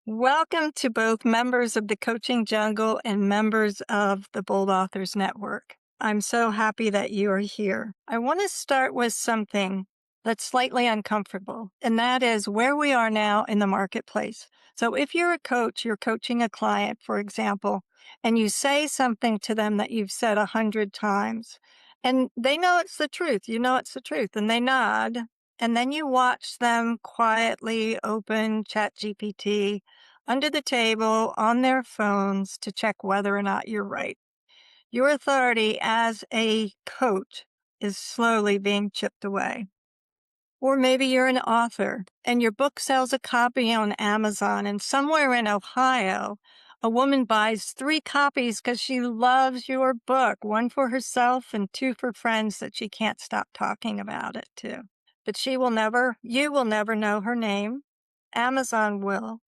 Welcome to both members of the Coaching Jungle and members of the Bold Authors Network. I'm so happy that you are here. I want to start with something that's slightly uncomfortable, and that is where we are now in the marketplace. So if you're a coach, you're coaching a client, for example, and you say something to them that you've said 100 times, and they know it's the truth, you know it's the truth, and they nod, and then you watch them quietly open ChatGPT under the table on their phones to check whether or not you're right. Your authority as a coach is slowly being chipped away. Or maybe you're an author and your book sells a copy on Amazon, and somewhere in Ohio, a woman buys 3 copies because she loves your book, one for herself and 2 for friends that she can't stop talking about it to. But you will never know her name. Amazon will.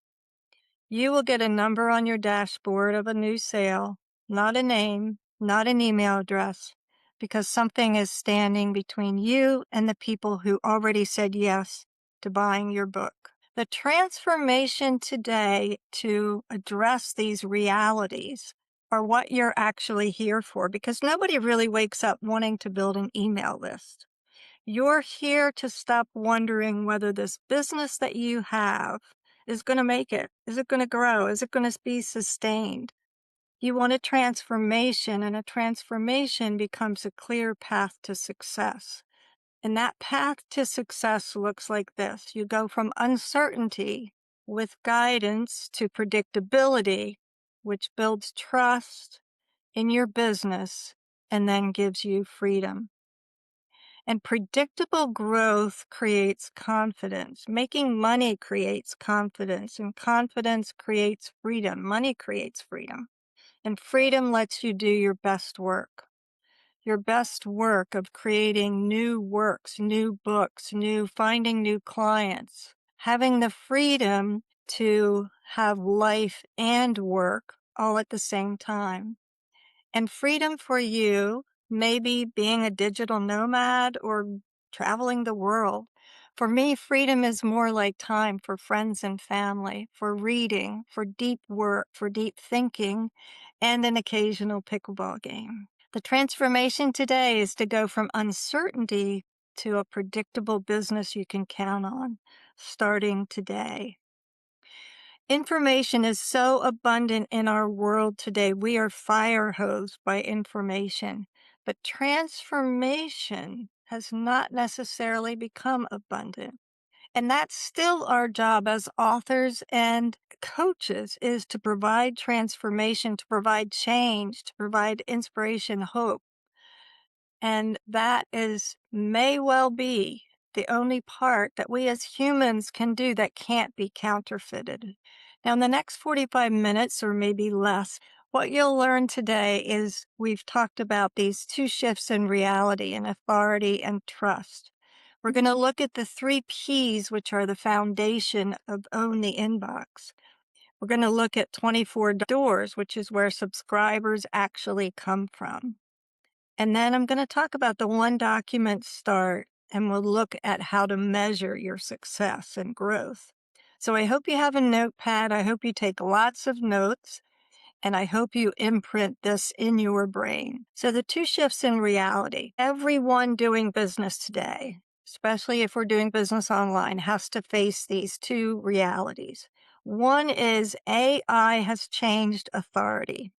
You will get a number on your dashboard of a new sale, not a name, not an email address, because something is standing between you and the people who already said yes to buying your book. The transformation today to address these realities are what you're actually here for, because nobody really wakes up wanting to build an email list. You're here to stop wondering whether this business that you have is going to make it. Is it going to grow? Is it going to be sustained? You want a transformation, and a transformation becomes a clear path to success. And that path to success looks like this. You go from uncertainty with guidance to predictability, which builds trust in your business and then gives you freedom. And predictable growth creates confidence. Making money creates confidence, and confidence creates freedom. Money creates freedom, and freedom lets you do your best work. Your best work of creating new works, new books, finding new clients, having the freedom to have life and work all at the same time. And freedom for you may be being a digital nomad or traveling the world. For me, freedom is more like time for friends and family, for reading, for deep work, for deep thinking, and an occasional pickleball game. The transformation today is to go from uncertainty to a predictable business you can count on, starting today. Information is so abundant in our world today. We are fire hosed by information, but transformation has not necessarily become abundant. And that's still our job as authors and coaches, is to provide transformation, to provide change, to provide inspiration, hope. And that may well be the only part that we as humans can do that can't be counterfeited. Now, in the next 45 minutes or maybe less, what you'll learn today is we've talked about these 2 shifts in reality and authority and trust. We're going to look at the 3 Ps, which are the foundation of Own the Inbox. We're going to look at 24 doors, which is where subscribers actually come from. And then I'm going to talk about the 1 document start, and we'll look at how to measure your success and growth. So I hope you have a notepad. I hope you take lots of notes, and I hope you imprint this in your brain. So the 2 shifts in reality. Everyone doing business today, especially if we're doing business online, has to face these 2 realities. One is AI has changed authority.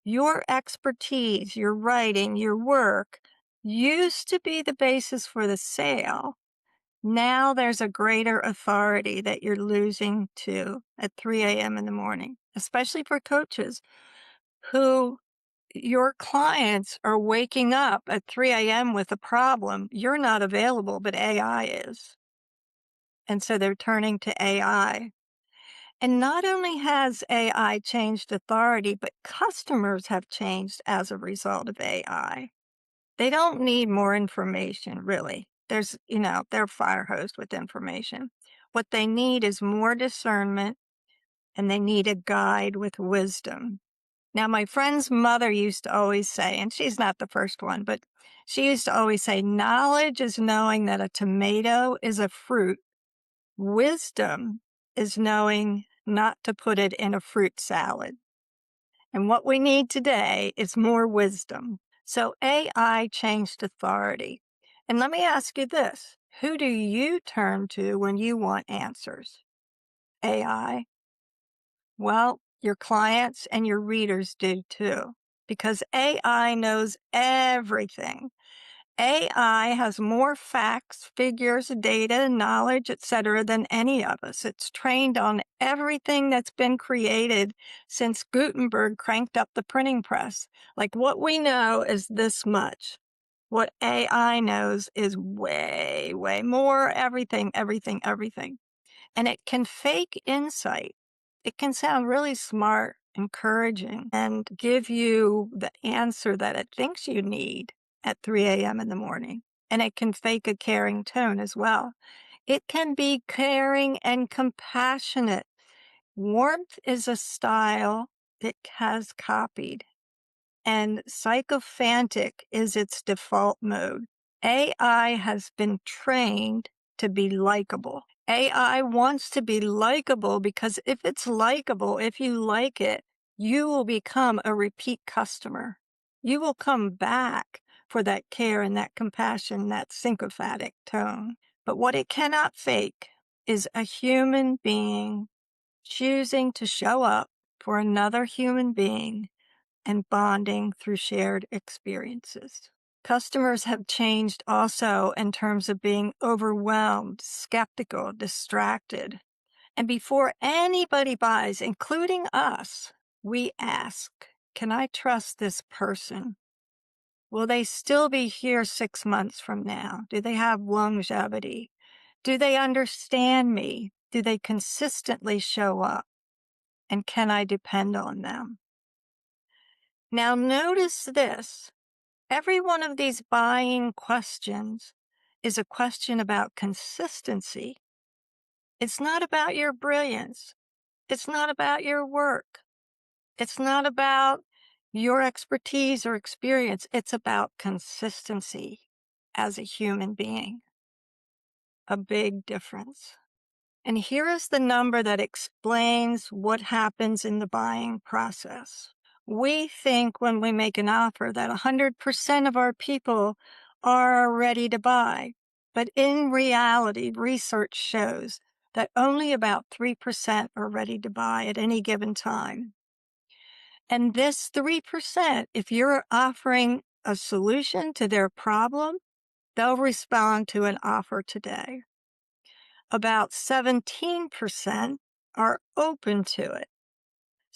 Your expertise, your writing, your work used to be the basis for the sale. Now there's a greater authority that you're losing to at 3 a.m. in the morning, especially for coaches who your clients are waking up at 3 a.m. with a problem. You're not available, but AI is. And so they're turning to AI. And not only has AI changed authority, but customers have changed as a result of AI. They don't need more information, really. They're fire hosed with information. What they need is more discernment, and they need a guide with wisdom. Now, my friend's mother used to always say, and she's not the first one, but she used to always say, knowledge is knowing that a tomato is a fruit. Wisdom is knowing not to put it in a fruit salad. And what we need today is more wisdom. So AI changed authority. And let me ask you this. Who do you turn to when you want answers? AI? Well, your clients and your readers do too, because AI knows everything. AI has more facts, figures, data, knowledge, etc., than any of us. It's trained on everything that's been created since Gutenberg cranked up the printing press. Like, what we know is this much. What AI knows is way, way more, everything, everything, everything. And it can fake insight. It can sound really smart, encouraging, and give you the answer that it thinks you need at 3 a.m. in the morning. And it can fake a caring tone as well. It can be caring and compassionate. Warmth is a style it has copied, and sycophantic is its default mode. AI has been trained to be likable. AI wants to be likable because if it's likable, if you like it, you will become a repeat customer. You will come back for that care and that compassion, that sycophantic tone. But what it cannot fake is a human being choosing to show up for another human being and bonding through shared experiences. Customers have changed also in terms of being overwhelmed, skeptical, distracted. And before anybody buys, including us, we ask, can I trust this person? Will they still be here 6 months from now? Do they have longevity? Do they understand me? Do they consistently show up? And can I depend on them? Now, notice this. Every one of these buying questions is a question about consistency. It's not about your brilliance. It's not about your work. It's not about your expertise or experience. It's about consistency as a human being. A big difference. And here is the number that explains what happens in the buying process. We think when we make an offer that 100% of our people are ready to buy. But in reality, research shows that only about 3% are ready to buy at any given time. And this 3%, if you're offering a solution to their problem, they'll respond to an offer today. About 17% are open to it.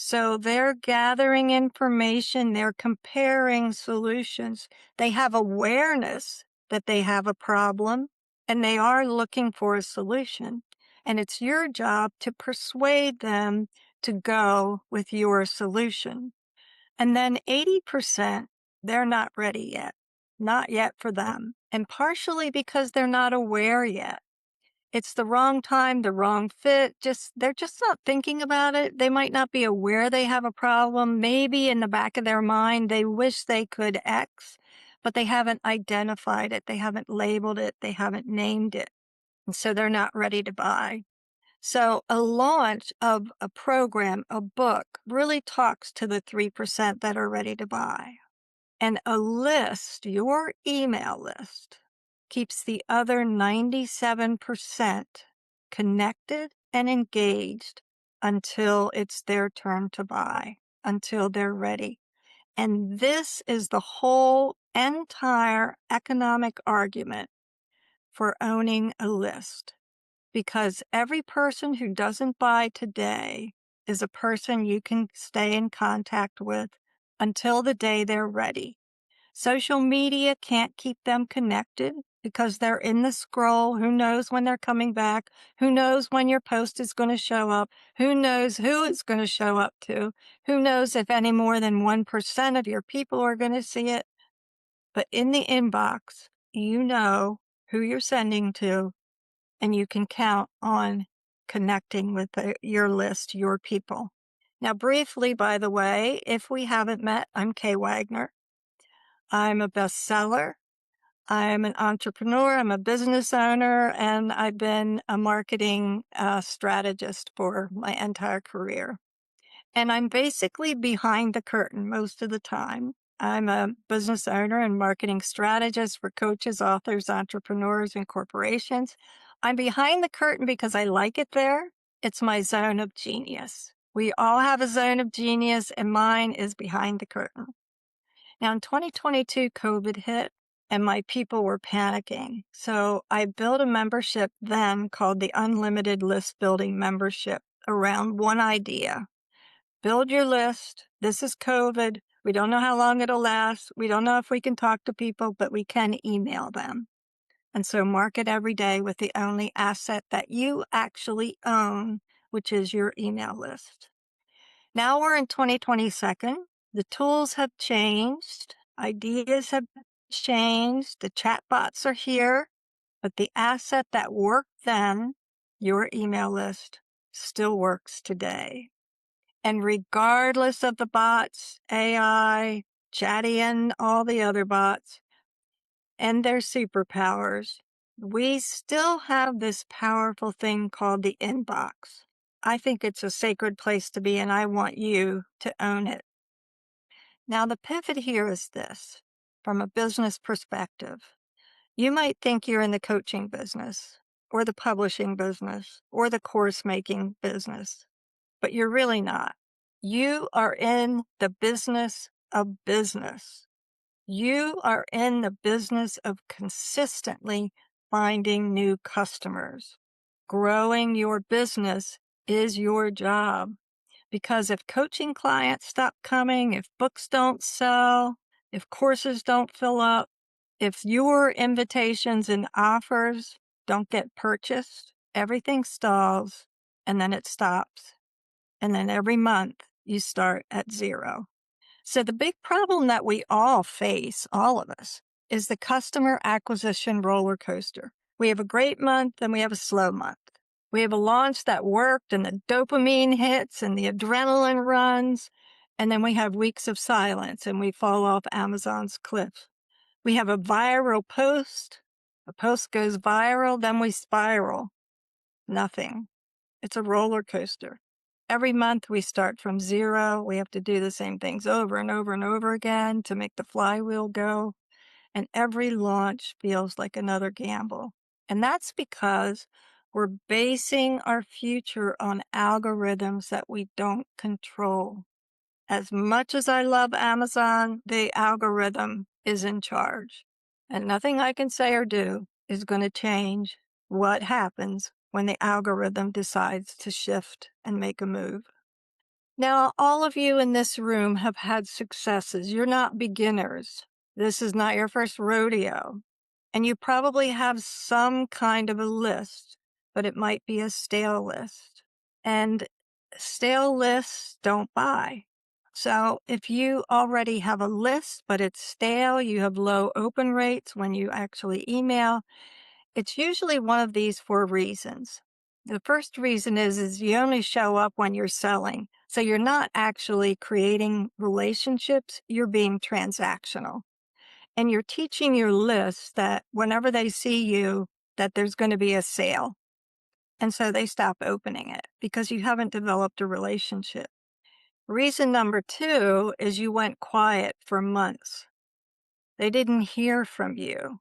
So they're gathering information, they're comparing solutions. They have awareness that they have a problem and they are looking for a solution. And it's your job to persuade them to go with your solution. And then 80%, they're not ready yet. Not yet for them. And partially because they're not aware yet. It's the wrong time, the wrong fit. They're just not thinking about it. They might not be aware they have a problem. Maybe in the back of their mind, they wish they could X, but they haven't identified it. They haven't labeled it. They haven't named it. And so they're not ready to buy. So a launch of a program, a book, really talks to the 3% that are ready to buy. And a list, your email list, keeps the other 97% connected and engaged until it's their turn to buy, until they're ready. And this is the whole entire economic argument for owning a list. Because every person who doesn't buy today is a person you can stay in contact with until the day they're ready. Social media can't keep them connected because they're in the scroll. Who knows when they're coming back? Who knows when your post is going to show up? Who knows who it's going to show up to? Who knows if any more than 1% of your people are going to see it? But in the inbox, you know who you're sending to, and you can count on connecting with your list, your people. Now, briefly, by the way, if we haven't met, I'm Kay Wagner. I'm a bestseller. I'm an entrepreneur, I'm a business owner, and I've been a marketing strategist for my entire career. And I'm basically behind the curtain most of the time. I'm a business owner and marketing strategist for coaches, authors, entrepreneurs, and corporations. I'm behind the curtain because I like it there. It's my zone of genius. We all have a zone of genius, and mine is behind the curtain. Now, in 2022, COVID hit and my people were panicking. So I built a membership then called the Unlimited List Building Membership around one idea. Build your list. This is COVID. We don't know how long it'll last. We don't know if we can talk to people, but we can email them. And so market every day with the only asset that you actually own, which is your email list. Now we're in 2022. The tools have changed. Ideas have changed. The chatbots are here, but the asset that worked then, your email list, still works today. And regardless of the bots, AI, Chatty, and all the other bots, and their superpowers, we still have this powerful thing called the inbox. I think it's a sacred place to be, and I want you to own it. Now, the pivot here is this from a business perspective. You might think you're in the coaching business, or the publishing business, or the course making business, but you're really not. You are in the business of business. You are in the business of consistently finding new customers. Growing your business is your job. Because if coaching clients stop coming, if books don't sell, if courses don't fill up, if your invitations and offers don't get purchased, everything stalls and then it stops. And then every month you start at zero. So the big problem that we all face, all of us, is the customer acquisition roller coaster. We have a great month and we have a slow month. We have a launch that worked and the dopamine hits and the adrenaline runs. And then we have weeks of silence and we fall off Amazon's cliff. We have a viral post. A post goes viral, then we spiral. Nothing. It's a roller coaster. Every month we start from zero. We have to do the same things over and over and over again to make the flywheel go. And every launch feels like another gamble. And that's because we're basing our future on algorithms that we don't control. As much as I love Amazon, the algorithm is in charge. And nothing I can say or do is going to change what happens when the algorithm decides to shift and make a move. Now, all of you in this room have had successes. You're not beginners. This is not your first rodeo. And you probably have some kind of a list, but it might be a stale list. And stale lists don't buy. So if you already have a list, but it's stale, you have low open rates when you actually email, it's usually one of these four reasons. The first reason is you only show up when you're selling. So you're not actually creating relationships, you're being transactional. And you're teaching your list that whenever they see you, that there's going to be a sale. And so they stop opening it because you haven't developed a relationship. Reason number two is you went quiet for months. They didn't hear from you.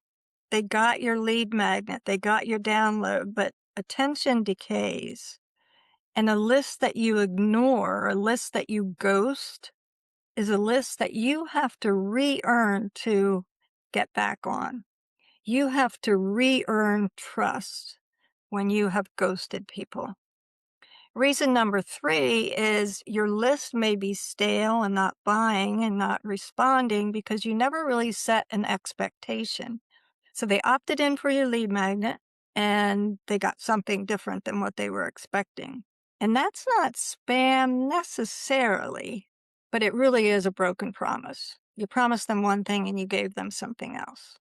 They got your lead magnet, they got your download, but attention decays. And a list that you ignore, a list that you ghost, is a list that you have to re-earn to get back on. You have to re-earn trust when you have ghosted people. Reason number three is your list may be stale and not buying and not responding because you never really set an expectation. So they opted in for your lead magnet and they got something different than what they were expecting. And that's not spam necessarily, but it really is a broken promise. You promised them one thing and you gave them something else.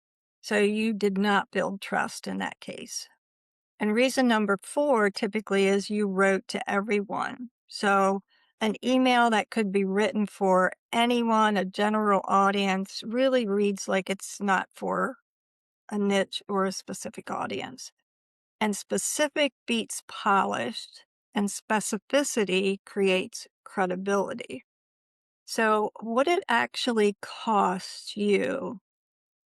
So you did not build trust in that case. And reason number four typically is you wrote to everyone. So an email that could be written for anyone, a general audience, really reads like it's not for a niche, or a specific audience. And specific beats polished, and specificity creates credibility. So, what it actually costs you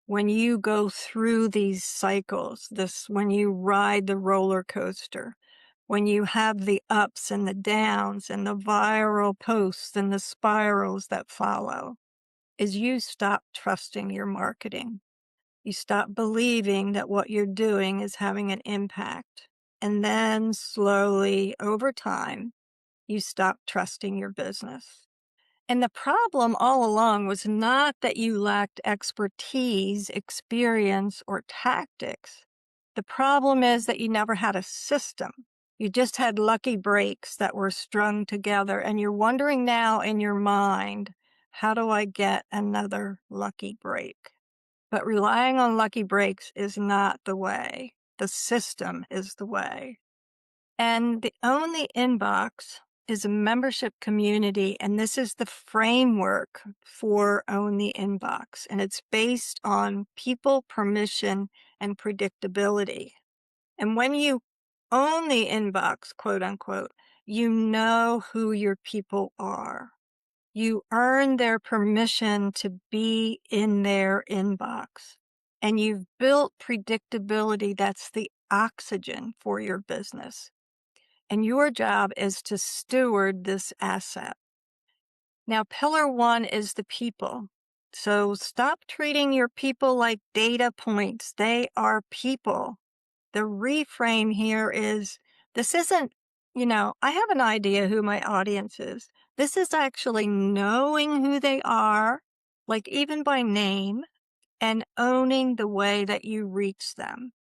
when you go through these cycles, when you ride the roller coaster, when you have the ups and the downs and the viral posts and the spirals that follow, is you stop trusting your marketing. You stop believing that what you're doing is having an impact. And then slowly over time, you stop trusting your business. And the problem all along was not that you lacked expertise, experience, or tactics. The problem is that you never had a system. You just had lucky breaks that were strung together, and you're wondering now in your mind, how do I get another lucky break? But relying on lucky breaks is not the way. The system is the way. And the Own the Inbox is a membership community, and this is the framework for Own the Inbox. And it's based on people, permission, and predictability. And when you own the inbox, quote unquote, you know who your people are. You earn their permission to be in their inbox. And you've built predictability that's the oxygen for your business. And your job is to steward this asset. Now, pillar one is the people. So stop treating your people like data points. They are people. The reframe here is this isn't, I have an idea who my audience is. This is actually knowing who they are, like even by name, and owning the way that you reach them.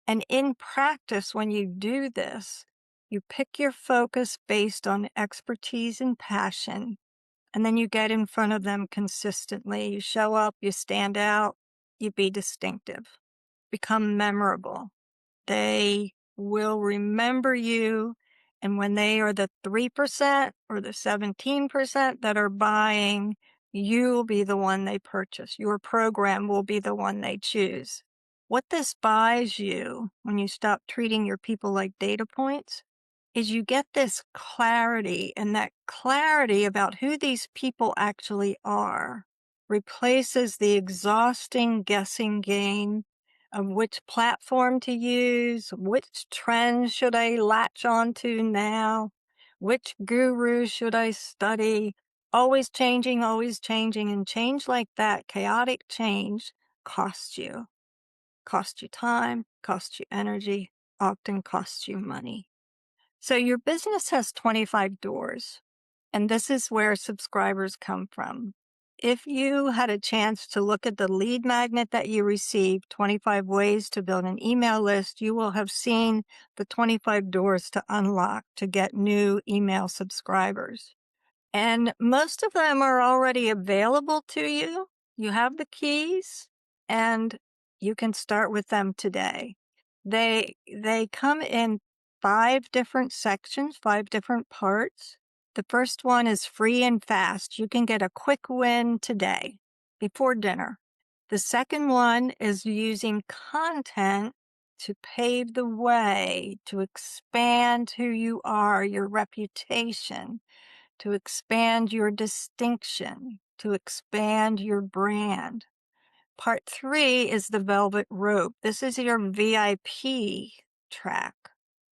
And in practice, when you do this, you pick your focus based on expertise and passion, and then you get in front of them consistently. You show up, you stand out, you be distinctive, become memorable. They will remember you. And when they are the 3% or the 17% that are buying, you'll be the one they purchase. Your program will be the one they choose. What this buys you when you stop treating your people like data points is you get this clarity, and that clarity about who these people actually are replaces the exhausting guessing game of which platform to use, which trend should I latch onto now, which guru should I study, always changing, and change like that, chaotic change, costs you. Costs you time, costs you energy, often costs you money. So your business has 25 doors, and this is where subscribers come from. If you had a chance to look at the lead magnet that you received, 25 ways to build an email list, you will have seen the 25 doors to unlock to get new email subscribers. And most of them are already available to you. You have the keys, and you can start with them today. They come in 5 different sections, 5 different parts. The first one is free and fast. You can get a quick win today before dinner. The second one is using content to pave the way, to expand who you are, your reputation, to expand your distinction, to expand your brand. Part 3 is the velvet rope. This is your VIP track.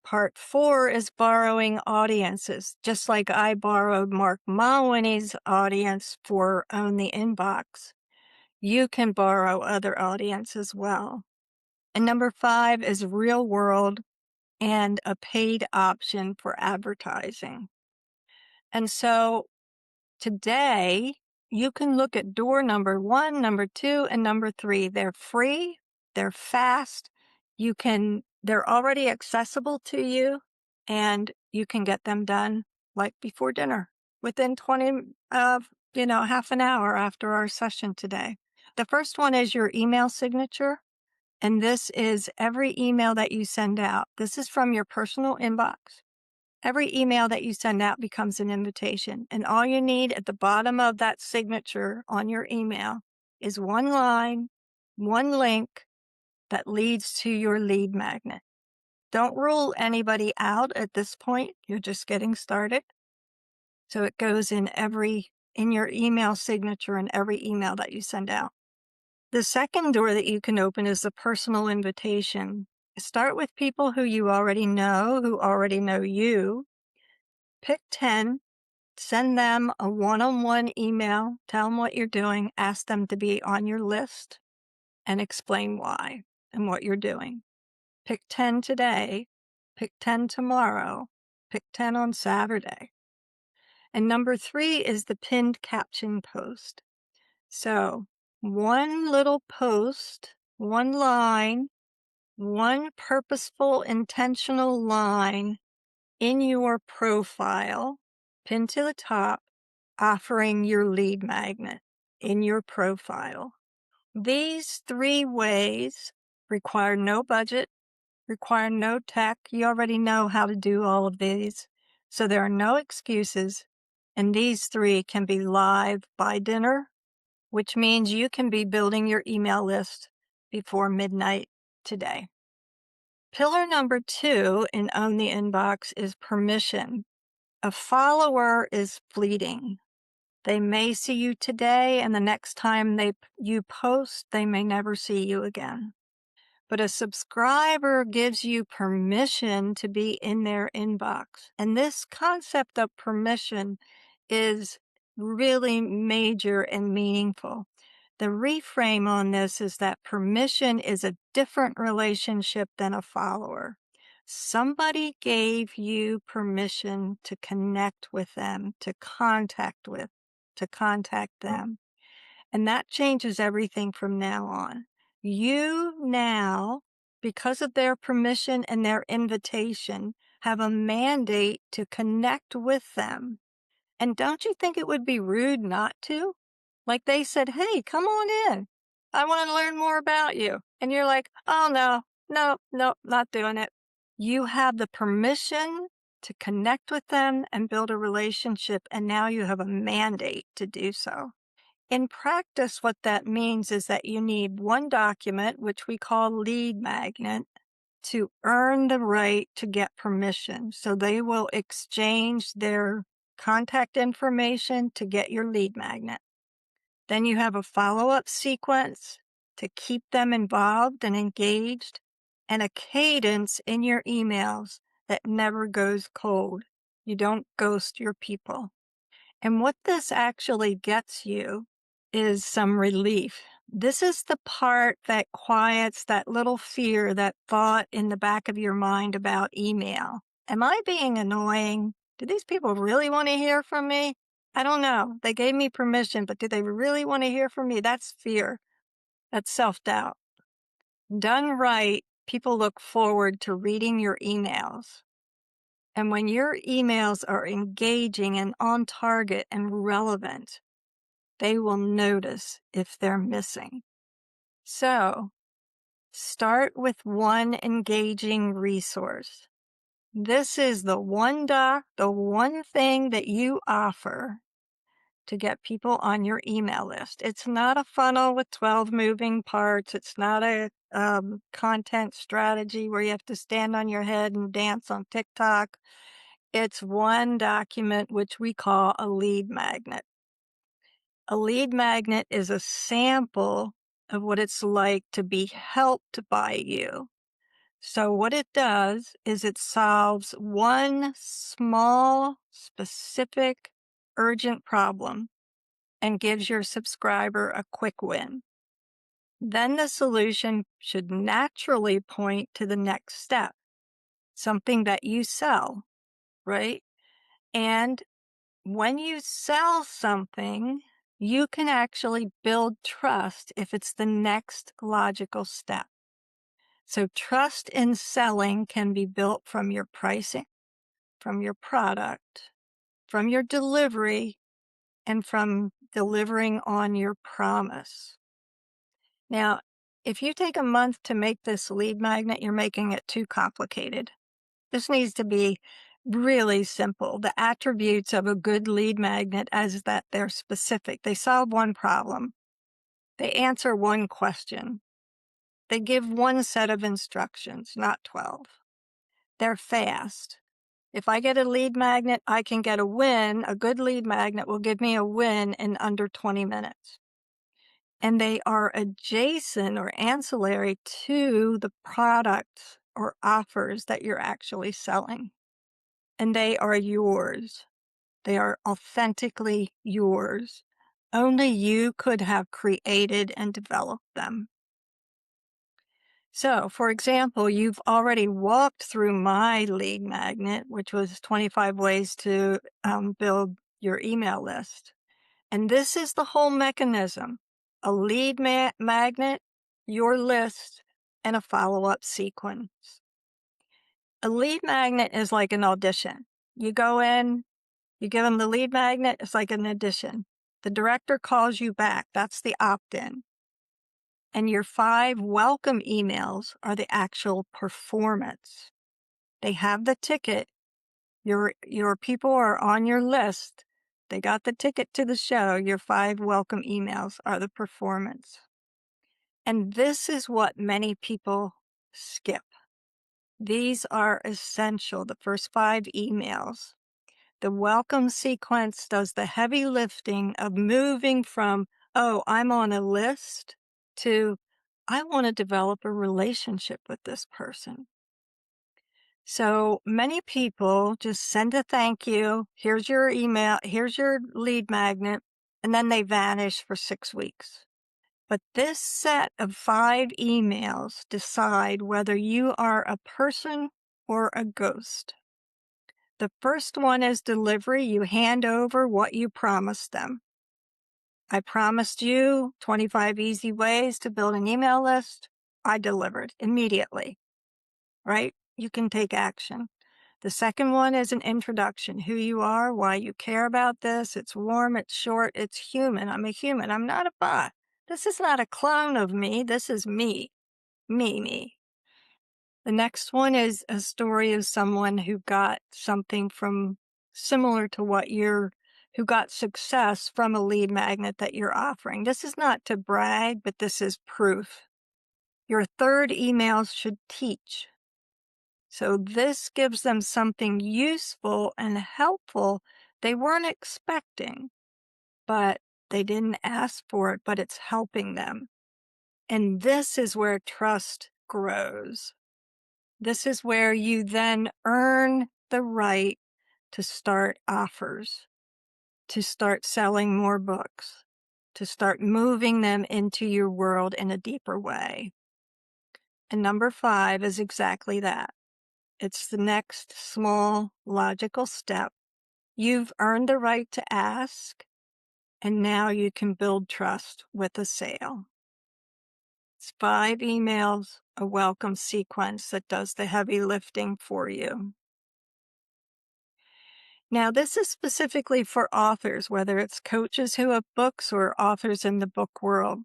Part 4 is borrowing audiences. Just like I borrowed Mark Malwini's audience for Own the Inbox, you can borrow other audience as well. And number 5 is real world and a paid option for advertising. And so today, you can look at door number 1, number 2, and number 3. They're free, they're fast, they're already accessible to you, and you can get them done like before dinner, within half an hour after our session today. The first one is your email signature, and this is every email that you send out. This is from your personal inbox. Every email that you send out becomes an invitation, and all you need at the bottom of that signature on your email is one line, one link that leads to your lead magnet. Don't rule anybody out at this point. You're just getting started. So it goes in your email signature in every email that you send out. The second door that you can open is the personal invitation. Start with people who you already know, who already know you. Pick 10, send them a one-on-one email, tell them what you're doing, ask them to be on your list, and explain why and what you're doing. Pick 10 today, pick 10 tomorrow, pick 10 on Saturday. And number 3 is the pinned caption post. So one little post, one line, one purposeful, intentional line in your profile, pinned to the top, offering your lead magnet in your profile. These 3 ways require no budget, require no tech. You already know how to do all of these. So there are no excuses. And these 3 can be live by dinner, which means you can be building your email list before midnight today. Pillar number 2 in Own the Inbox is permission. A follower is fleeting. They may see you today, and the next time you post, they may never see you again. But a subscriber gives you permission to be in their inbox. And this concept of permission is really major and meaningful. The reframe on this is that permission is a different relationship than a follower. Somebody gave you permission to connect with them, to contact them. And that changes everything from now on. You now, because of their permission and their invitation, have a mandate to connect with them. And don't you think it would be rude not to? Like they said, hey, come on in. I want to learn more about you. And you're like, oh, no, not doing it. You have the permission to connect with them and build a relationship. And now you have a mandate to do so. In practice, what that means is that you need one document, which we call lead magnet, to earn the right to get permission. So they will exchange their contact information to get your lead magnet. Then you have a follow-up sequence to keep them involved and engaged, and a cadence in your emails that never goes cold. You don't ghost your people. And what this actually gets you is some relief. This is the part that quiets that little fear, that thought in the back of your mind about email. Am I being annoying? Do these people really want to hear from me? I don't know. They gave me permission, but do they really want to hear from me? That's fear. That's self-doubt. Done right, people look forward to reading your emails. And when your emails are engaging and on target and relevant, they will notice if they're missing. So, start with one engaging resource. This is the one thing that you offer to get people on your email list. It's not a funnel with 12 moving parts. It's not a content strategy where you have to stand on your head and dance on TikTok. It's one document, which we call a lead magnet. A lead magnet is a sample of what it's like to be helped by you. So what it does is it solves one small, specific, urgent problem and gives your subscriber a quick win. Then the solution should naturally point to the next step, something that you sell, right? And when you sell something, you can actually build trust if it's the next logical step. So trust in selling can be built from your pricing, from your product, from your delivery, and from delivering on your promise. Now, if you take a month to make this lead magnet, you're making it too complicated. This needs to be really simple. The attributes of a good lead magnet is that they're specific. They solve one problem. They answer one question. They give one set of instructions, not 12. They're fast. If I get a lead magnet, I can get a win. A good lead magnet will give me a win in under 20 minutes. And they are adjacent or ancillary to the products or offers that you're actually selling. And they are yours. They are authentically yours. Only you could have created and developed them. So, for example, you've already walked through my lead magnet, which was 25 ways to build your email list. And this is the whole mechanism: a lead magnet, your list, and a follow-up sequence. A lead magnet is like an audition. You go in, you give them the lead magnet, it's like an audition. The director calls you back. That's the opt-in. And your 5 welcome emails are the actual performance. They have the ticket. Your people are on your list. They got the ticket to the show. Your 5 welcome emails are the performance. And this is what many people skip. These are essential, the first 5 emails. The welcome sequence does the heavy lifting of moving from, oh, I'm on a list, to, I want to develop a relationship with this person. So many people just send a thank you, here's your email, here's your lead magnet, and then they vanish for 6 weeks. But this set of 5 emails decide whether you are a person or a ghost. The first one is delivery. You hand over what you promised them. I promised you 25 easy ways to build an email list. I delivered immediately, right? You can take action. The second one is an introduction: who you are, why you care about this. It's warm, it's short, it's human. I'm a human. I'm not a bot. This is not a clone of me. This is me. Me. The next one is a story of someone who got something from similar to who got success from a lead magnet that you're offering. This is not to brag, but this is proof. Your third emails should teach. So this gives them something useful and helpful they weren't expecting, but they didn't ask for it, but it's helping them. And this is where trust grows. This is where you then earn the right to start offers, to start selling more books, to start moving them into your world in a deeper way. And number 5 is exactly that. It's the next small, logical step. You've earned the right to ask, and now you can build trust with a sale. It's 5 emails, a welcome sequence that does the heavy lifting for you. Now, this is specifically for authors, whether it's coaches who have books or authors in the book world.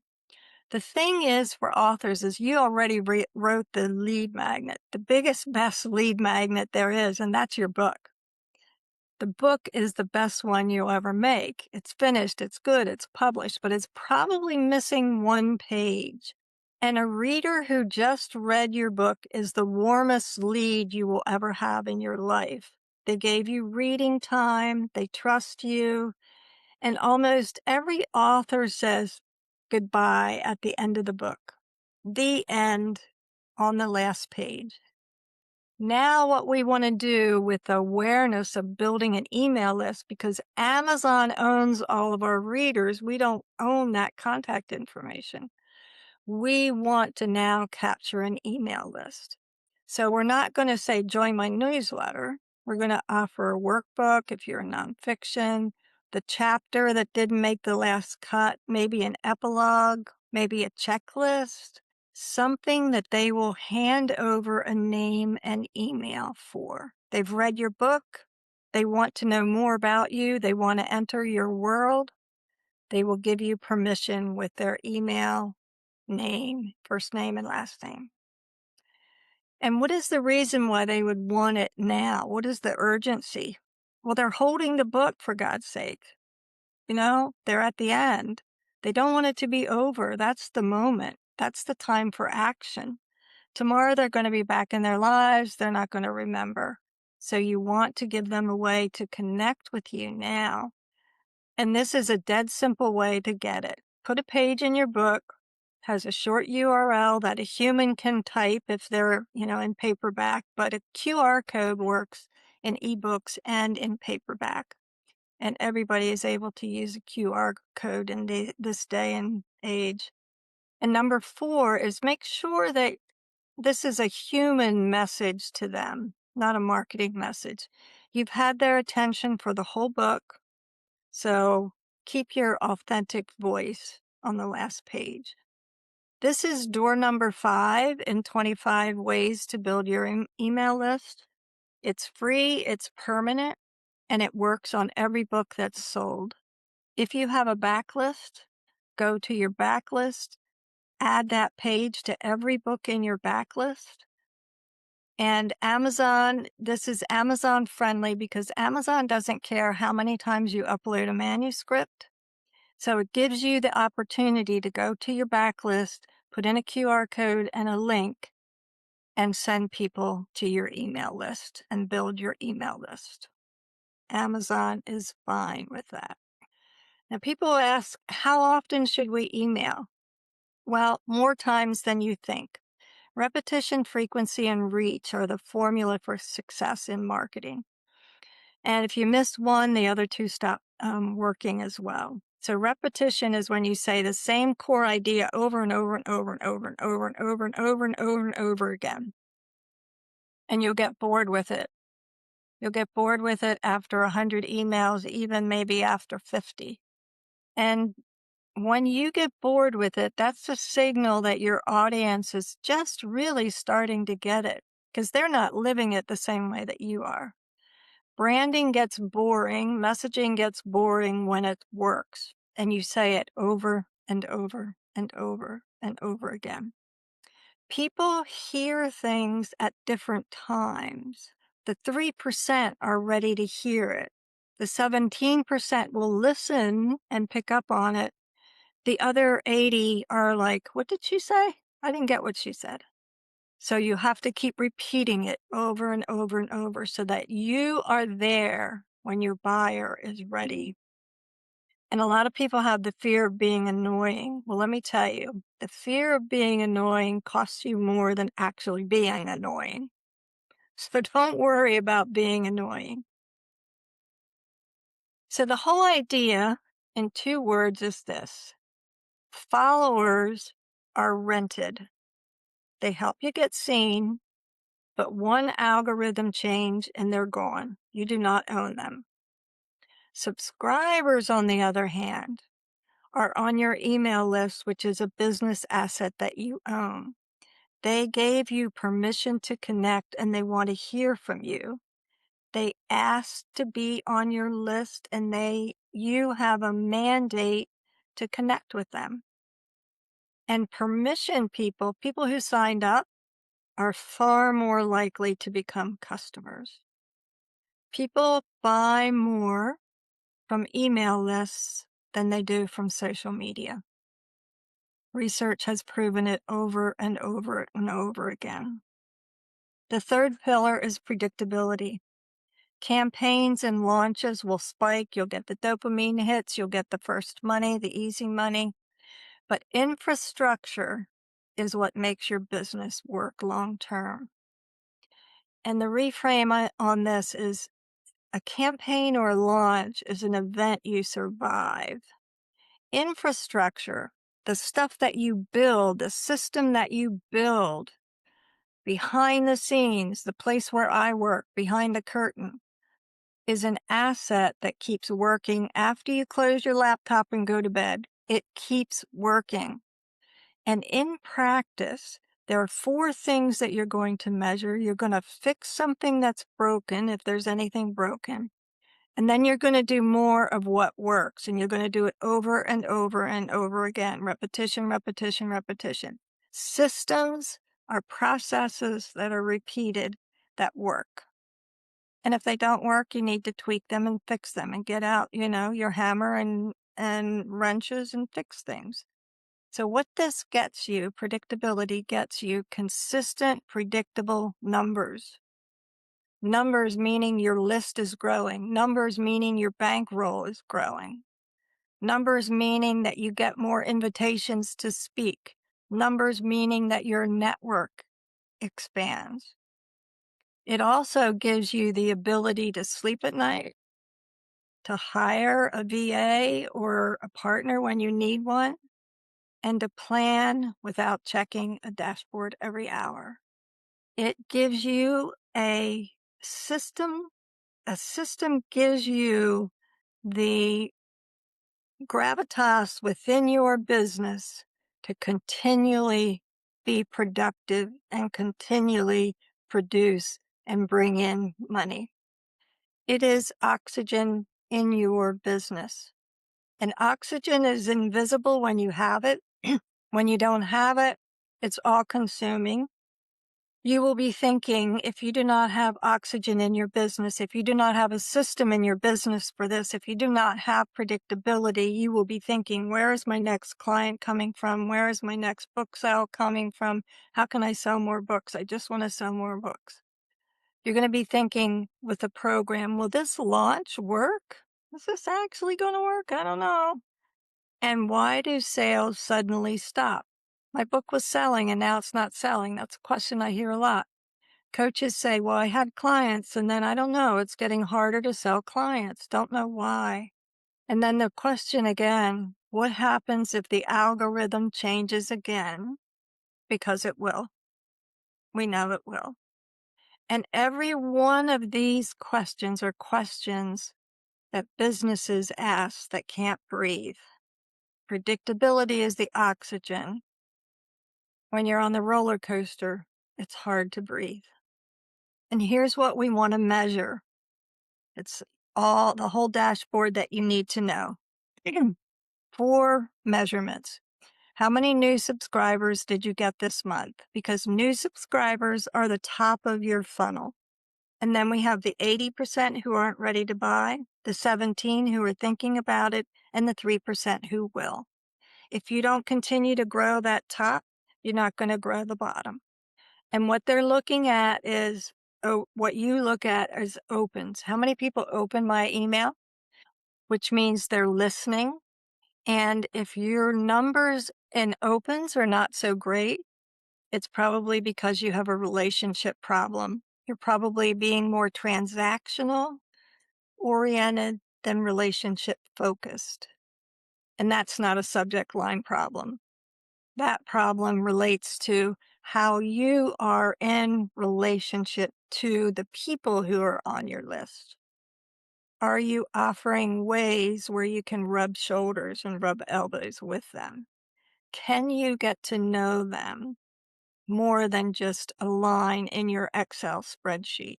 The thing is for authors is you already wrote the lead magnet, the biggest, best lead magnet there is, and that's your book. The book is the best one you'll ever make. It's finished, it's good, it's published, but it's probably missing 1 page. And a reader who just read your book is the warmest lead you will ever have in your life. They gave you reading time, they trust you, and almost every author says goodbye at the end of the book. The end on the last page. Now what we want to do with awareness of building an email list, because Amazon owns all of our readers, we don't own that contact information. We want to now capture an email list. So we're not going to say, join my newsletter. We're going to offer a workbook if you're nonfiction, the chapter that didn't make the last cut, maybe an epilogue, maybe a checklist, something that they will hand over a name and email for. They've read your book. They want to know more about you. They want to enter your world. They will give you permission with their email, name, first name, and last name. And what is the reason why they would want it now? What is the urgency? Well, they're holding the book, for God's sake. They're at the end. They don't want it to be over. That's the moment. That's the time for action. Tomorrow they're going to be back in their lives. They're not going to remember. So you want to give them a way to connect with you now. And this is a dead simple way to get it. Put a page in your book, has a short URL that a human can type if they're, in paperback, but a QR code works in ebooks and in paperback. And everybody is able to use a QR code in this day and age. And number 4 is make sure that this is a human message to them, not a marketing message. You've had their attention for the whole book, so keep your authentic voice on the last page. This is door number 5 in 25 ways to build your email list. It's free, it's permanent, and it works on every book that's sold. If you have a backlist, go to your backlist, add that page to every book in your backlist. And Amazon, this is Amazon friendly because Amazon doesn't care how many times you upload a manuscript. So it gives you the opportunity to go to your backlist, put in a QR code and a link, and send people to your email list and build your email list. Amazon is fine with that. Now, people ask, how often should we email? Well, more times than you think. Repetition, frequency, and reach are the formula for success in marketing. And if you miss one, the other 2 stop working as well. So repetition is when you say the same core idea over and over and over and over and over and over and over and over and over again. And you'll get bored with it. You'll get bored with it after 100 emails, even maybe after 50. And when you get bored with it, that's a signal that your audience is just really starting to get it because they're not living it the same way that you are. Branding gets boring, messaging gets boring when it works, and you say it over and over and over and over again. People hear things at different times. The 3% are ready to hear it. The 17% will listen and pick up on it. The other 80 are like, what did she say? I didn't get what she said. So you have to keep repeating it over and over and over so that you are there when your buyer is ready. And a lot of people have the fear of being annoying. Well, let me tell you, the fear of being annoying costs you more than actually being annoying. So don't worry about being annoying. So the whole idea in 2 words is this: followers are rented. They help you get seen, but one algorithm change and they're gone. You do not own them. Subscribers, on the other hand, are on your email list, which is a business asset that you own. They gave you permission to connect and they want to hear from you. They asked to be on your list and you have a mandate to connect with them. And permission people who signed up, are far more likely to become customers. People buy more from email lists than they do from social media. Research has proven it over and over and over again. The 3rd pillar is predictability. Campaigns and launches will spike. You'll get the dopamine hits. You'll get the first money, the easy money. But infrastructure is what makes your business work long term. And the reframe on this is a campaign or a launch is an event you survive. Infrastructure, the stuff that you build, the system that you build behind the scenes, the place where I work, behind the curtain, is an asset that keeps working after you close your laptop and go to bed. It keeps working. And in practice, there are 4 things that you're going to measure. You're going to fix something that's broken, if there's anything broken. And then you're going to do more of what works, and you're going to do it over and over and over again. Repetition, repetition, repetition. Systems are processes that are repeated that work. And if they don't work, you need to tweak them and fix them and get out, your hammer and wrenches and fix things. So what this gets you, predictability gets you consistent, predictable numbers. Numbers meaning your list is growing. Numbers meaning your bankroll is growing. Numbers meaning that you get more invitations to speak. Numbers meaning that your network expands. It also gives you the ability to sleep at night, to hire a VA or a partner when you need one, and to plan without checking a dashboard every hour. It gives you a system. A system gives you the gravitas within your business to continually be productive and continually produce and bring in money. It is oxygen in your business. And oxygen is invisible when you have it. When you don't have it, it's all consuming. You will be thinking, if you do not have oxygen in your business, if you do not have a system in your business for this, if you do not have predictability, you will be thinking, where is my next client coming from? Where is my next book sale coming from? How can I sell more books? I just want to sell more books. You're going to be thinking with the program, will this launch work? Is this actually going to work? I don't know. And why do sales suddenly stop? My book was selling and now it's not selling. That's a question I hear a lot. Coaches say, well, I had clients and then I don't know, it's getting harder to sell clients. Don't know why. And then the question again, what happens if the algorithm changes again? Because it will. We know it will. And every one of these questions are questions that businesses ask that can't breathe. Predictability is the oxygen. When you're on the roller coaster, it's hard to breathe. And here's what we want to measure. It's all the whole dashboard that you need to know. 4 measurements. How many new subscribers did you get this month? Because new subscribers are the top of your funnel. And then we have the 80% who aren't ready to buy, the 17 who are thinking about it, and the 3% who will. If you don't continue to grow that top, you're not going to grow the bottom. And what they're looking at is, what you look at is opens. How many people open my email? Which means they're listening. And if your numbers in opens are not so great, it's probably because you have a relationship problem. You're probably being more transactional oriented than relationship focused. And that's not a subject line problem. That problem relates to how you are in relationship to the people who are on your list. Are you offering ways where you can rub shoulders and rub elbows with them? Can you get to know them more than just a line in your Excel spreadsheet?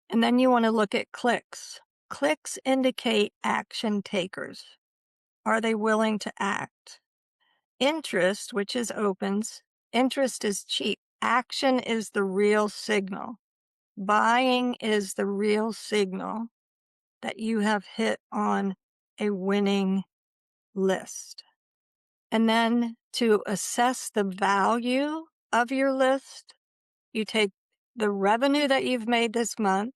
And then you want to look at clicks. Clicks indicate action takers. Are they willing to act? Interest, which is opens, interest is cheap. Action is the real signal. Buying is the real signal that you have hit on a winning list. And then to assess the value of your list, you take the revenue that you've made this month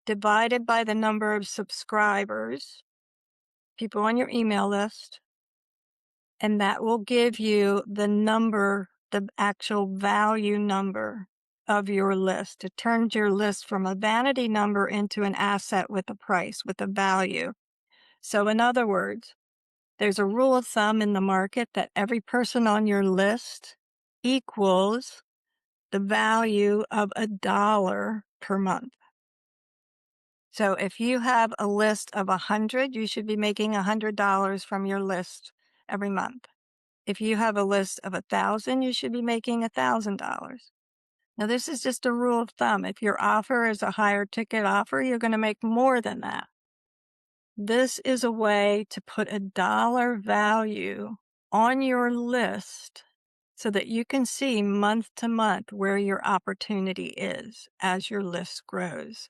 divided by the number of subscribers, people on your email list, and that will give you the number, the actual value number of your list. It turns your list from a vanity number into an asset with a price, with a value. So in other words, there's a rule of thumb in the market that every person on your list equals the value of $1 per month. So if you have a list of 100, you should be making $100 from your list every month. If you have a list of 1,000, you should be making $1,000. Now, this is just a rule of thumb. If your offer is a higher ticket offer, you're going to make more than that. This is a way to put a dollar value on your list so that you can see month to month where your opportunity is as your list grows.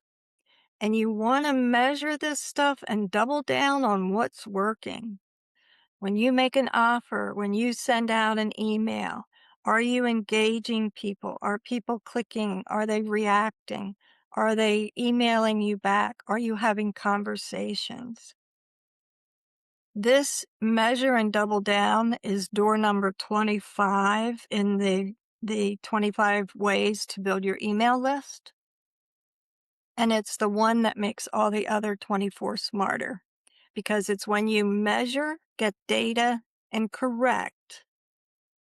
And you want to measure this stuff and double down on what's working. When you make an offer, when you send out an email, are you engaging people? Are people clicking? Are they reacting? Are they emailing you back? Are you having conversations? This measure and double down is door number 25 in the 25 ways to build your email list. And it's the one that makes all the other 24 smarter because it's when you measure, get data, and correct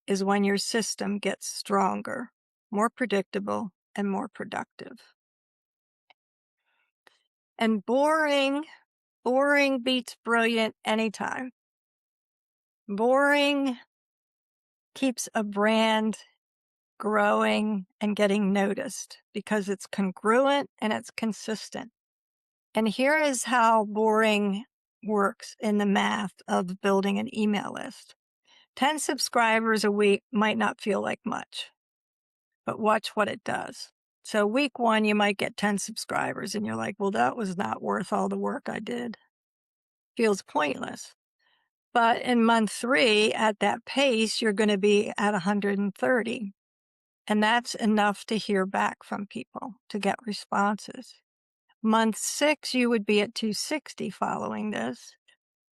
is when your system gets stronger, more predictable, and more productive. And boring beats brilliant anytime. Boring keeps a brand growing and getting noticed because it's congruent and it's consistent. And here is how boring works in the math of building an email list. 10 subscribers a week might not feel like much, but watch what it does. So week 1, you might get 10 subscribers and you're like, well, that was not worth all the work I did. Feels pointless. But in month 3, at that pace, you're going to be at 130. And that's enough to hear back from people, to get responses. Month 6, you would be at 260 following this.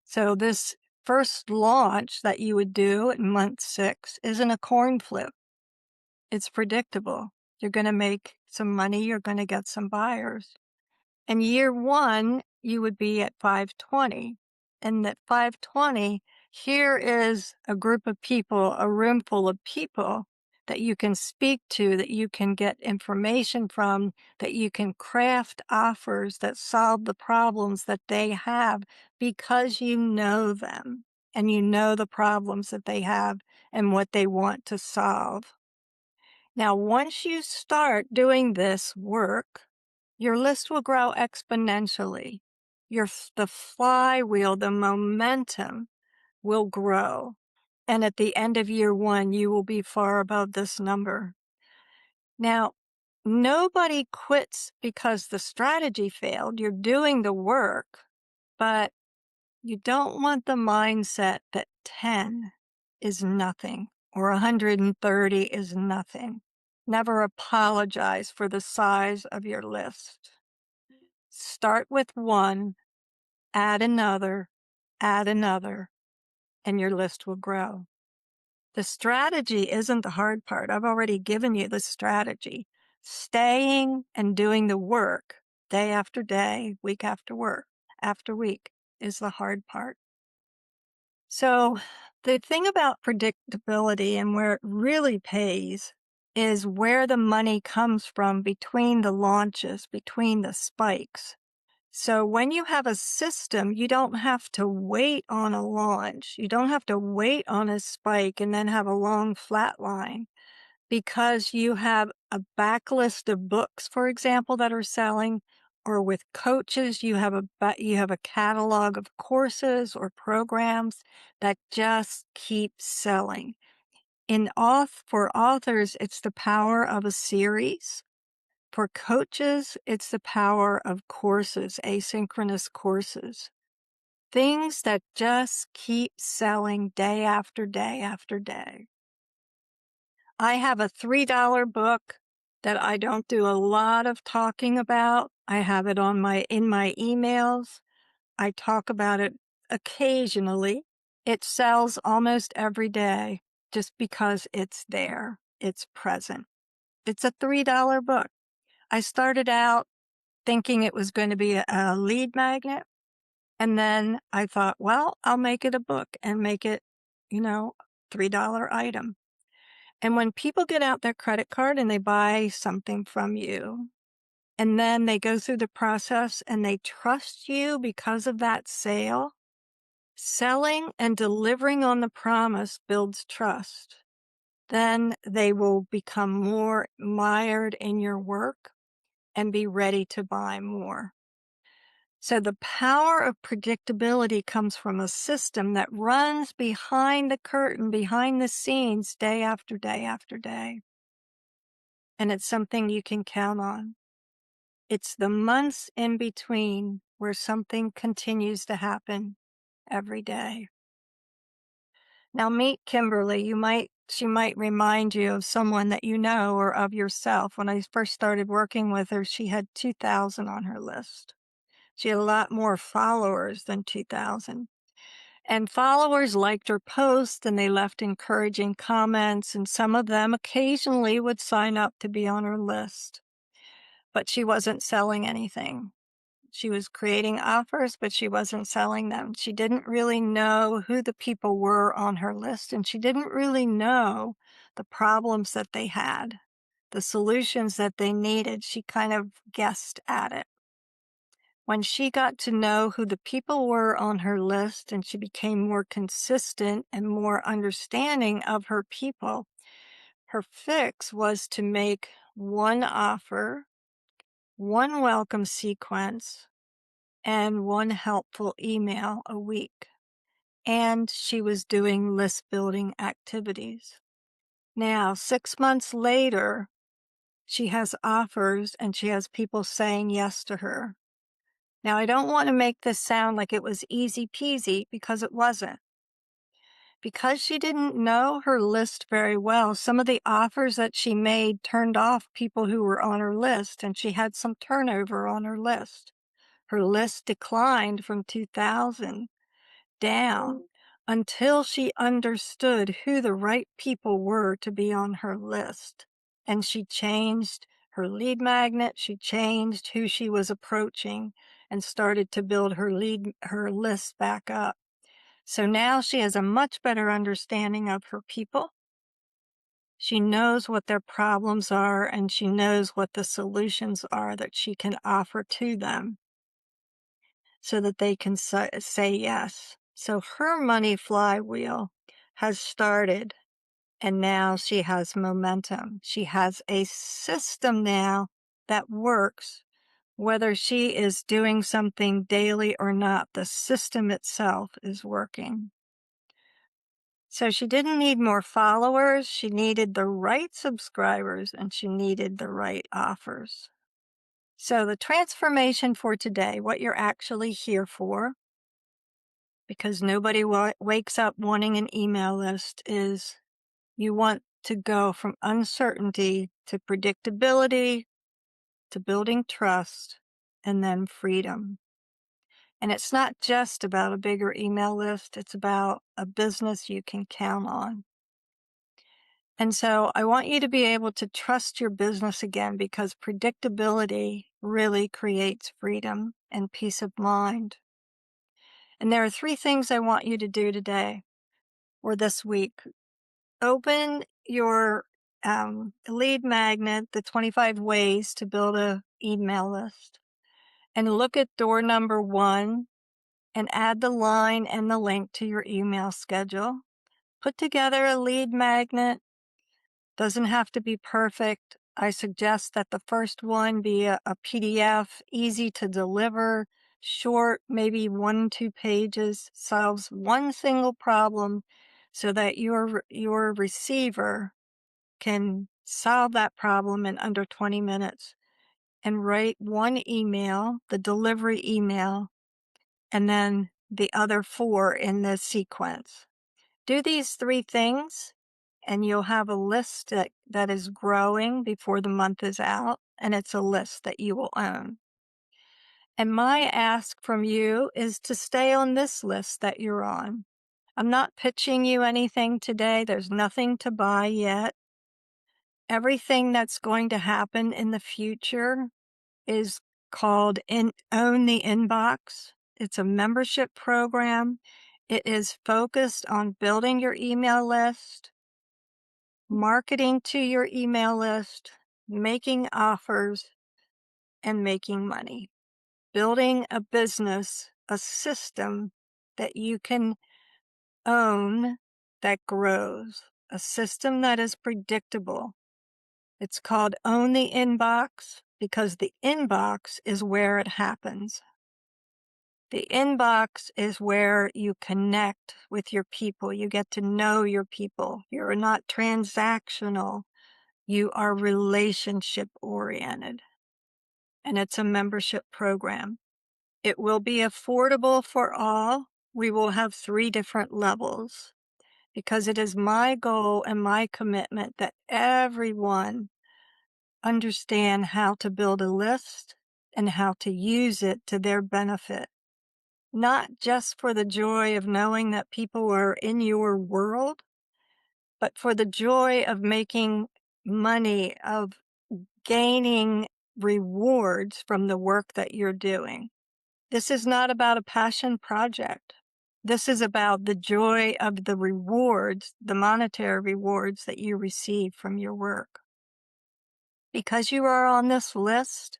So this first launch that you would do in month 6 isn't a coin flip. It's predictable. You're going to make some money. You're going to get some buyers. And year 1, you would be at 520. And at 520, here is a group of people, a room full of people that you can speak to, that you can get information from, that you can craft offers that solve the problems that they have because you know them and you know the problems that they have and what they want to solve. Now, once you start doing this work, your list will grow exponentially. The flywheel, the momentum will grow. And at the end of year 1, you will be far above this number. Now, nobody quits because the strategy failed. You're doing the work, but you don't want the mindset that 10 is nothing or 130 is nothing. Never apologize for the size of your list. Start with 1, add another, and your list will grow. The strategy isn't the hard part. I've already given you the strategy. Staying and doing the work day after day, week after week is the hard part. So the thing about predictability and where it really pays is where the money comes from between the launches, between the spikes. So when you have a system, you don't have to wait on a launch. You don't have to wait on a spike and then have a long flat line because you have a backlist of books, for example, that are selling, or with coaches, you have a catalog of courses or programs that just keep selling. For authors, it's the power of a series. For coaches, it's the power of courses, asynchronous courses. Things that just keep selling day after day after day. I have a $3 book that I don't do a lot of talking about. I have it in my emails. I talk about it occasionally. It sells almost every day just because it's there. It's present. It's a $3 book. I started out thinking it was going to be a lead magnet. And then I thought, well, I'll make it a book and make it, $3 item. And when people get out their credit card and they buy something from you, and then they go through the process and they trust you because of that sale, selling and delivering on the promise builds trust. Then they will become more mired in your work and be ready to buy more. So the power of predictability comes from a system that runs behind the curtain, behind the scenes, day after day after day. And it's something you can count on. It's the months in between where something continues to happen every day. Now meet Kimberly. She might remind you of someone that you know or of yourself. When I first started working with her, she had 2,000 on her list. She had a lot more followers than 2,000. And followers liked her posts and they left encouraging comments, and some of them occasionally would sign up to be on her list. But she wasn't selling anything. She was creating offers, but she wasn't selling them. She didn't really know who the people were on her list, and she didn't really know the problems that they had, the solutions that they needed. She kind of guessed at it. When she got to know who the people were on her list and she became more consistent and more understanding of her people, her fix was to make one offer, one welcome sequence, and one helpful email a week. And she was doing list building activities. Now, 6 months later, she has offers and she has people saying yes to her. Now, I don't want to make this sound like it was easy peasy, because it wasn't. Because she didn't know her list very well, some of the offers that she made turned off people who were on her list, and she had some turnover on her list. Her list declined from 2,000 down until she understood who the right people were to be on her list. And she changed her lead magnet, she changed who she was approaching, and started to build her list back up. So now she has a much better understanding of her people. She knows what their problems are, and she knows what the solutions are that she can offer to them so that they can say yes. So her money flywheel has started, and now she has momentum. She has a system now that works, whether she is doing something daily or not. The system itself is working. So she didn't need more followers. She needed the right subscribers, and she needed the right offers. So the transformation for today, what you're actually here for, because nobody wakes up wanting an email list, is you want to go from uncertainty to predictability, to building trust, and then freedom. And it's not just about a bigger email list, it's about a business you can count on. And so I want you to be able to trust your business again, because predictability really creates freedom and peace of mind. And there are 3 things I want you to do today or this week. Open your lead magnet, the 25 ways to build a email list, and look at door number 1 and add the line and the link to your email schedule. Put together a lead magnet. Doesn't have to be perfect. I suggest that the first one be a PDF, easy to deliver, short, maybe 1-2 pages, solves one single problem so that your receiver can solve that problem in under 20 minutes, and write one email, the delivery email, and then the other 4 in the sequence. Do these 3 things, and you'll have a list that is growing before the month is out, and it's a list that you will own. And my ask from you is to stay on this list that you're on. I'm not pitching you anything today. There's nothing to buy yet. Everything that's going to happen in the future is called Own the Inbox. It's a membership program. It is focused on building your email list, marketing to your email list, making offers, and making money. Building a business, a system that you can own, that grows, a system that is predictable. It's called Own the Inbox because the inbox is where it happens. The inbox is where you connect with your people. You get to know your people. You're not transactional. You are relationship oriented. And it's a membership program. It will be affordable for all. We will have 3 different levels. because it is my goal and my commitment that everyone understand how to build a list and how to use it to their benefit, not just for the joy of knowing that people are in your world, but for the joy of making money, of gaining rewards from the work that you're doing. This is not about a passion project. This is about the joy of the rewards, the monetary rewards that you receive from your work. Because you are on this list,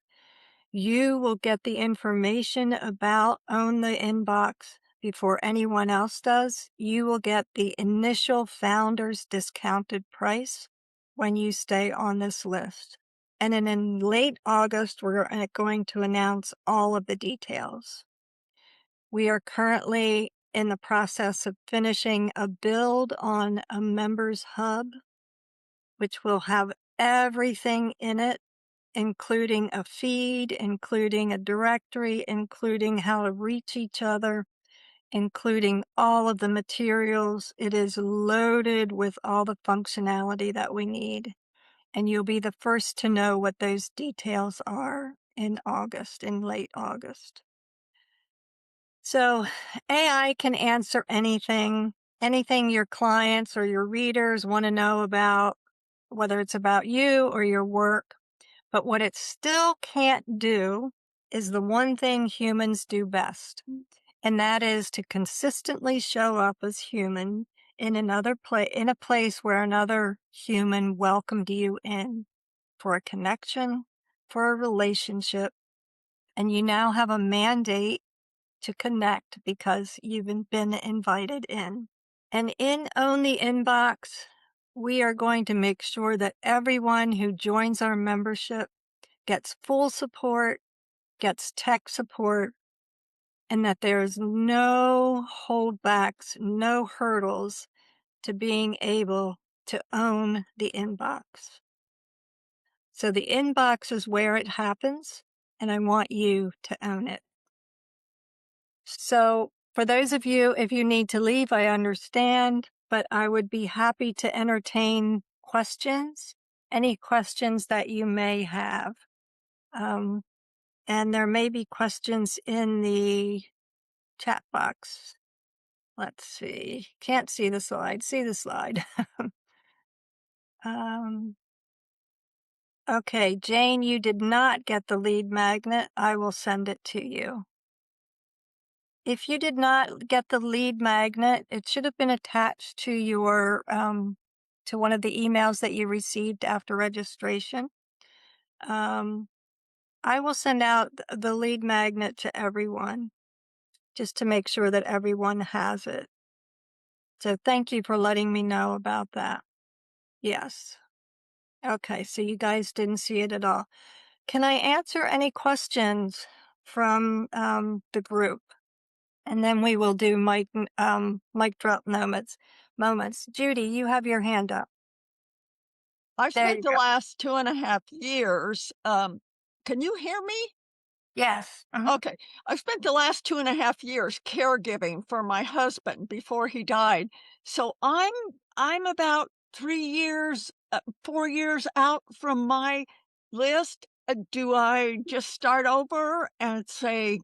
you will get the information about Own the Inbox before anyone else does. You will get the initial founder's discounted price when you stay on this list. And then in late August, we're going to announce all of the details. We are currently in the process of finishing a build on a members hub, which will have everything in it, including a feed, including a directory, including how to reach each other, including all of the materials. It is loaded with all the functionality that we need. And you'll be the first to know what those details are in August, in late August. So AI can answer anything your clients or your readers want to know about, whether it's about you or your work. But what it still can't do is the one thing humans do best, and that is to consistently show up as human in in a place where another human welcomed you in for a connection, for a relationship, and you now have a mandate to connect because you've been invited in. And in Own the Inbox, we are going to make sure that everyone who joins our membership gets full support, gets tech support, and that there's no holdbacks, no hurdles to being able to own the inbox. So the inbox is where it happens, and I want you to own it. So for those of you, if you need to leave, I understand, but I would be happy to entertain questions, any questions that you may have. And there may be questions in the chat box. Let's see. Can't see the slide. See the slide. um, okay, Jane, you did not get the lead magnet. I will send it to you. If you did not get the lead magnet, it should have been attached to your to one of the emails that you received after registration. I will send out the lead magnet to everyone just to make sure that everyone has it. So thank you for letting me know about that. Yes. Okay, so you guys didn't see it at all. Can I answer any questions from the group? And then we will do mic drop moments. Judy, you have your hand up. I've There spent you the go. last 2.5 years, can you hear me? Yes. Okay. I've spent the last 2.5 years caregiving for my husband before he died. So I'm about 3 years, 4 years out from my list. Do I just start over and say,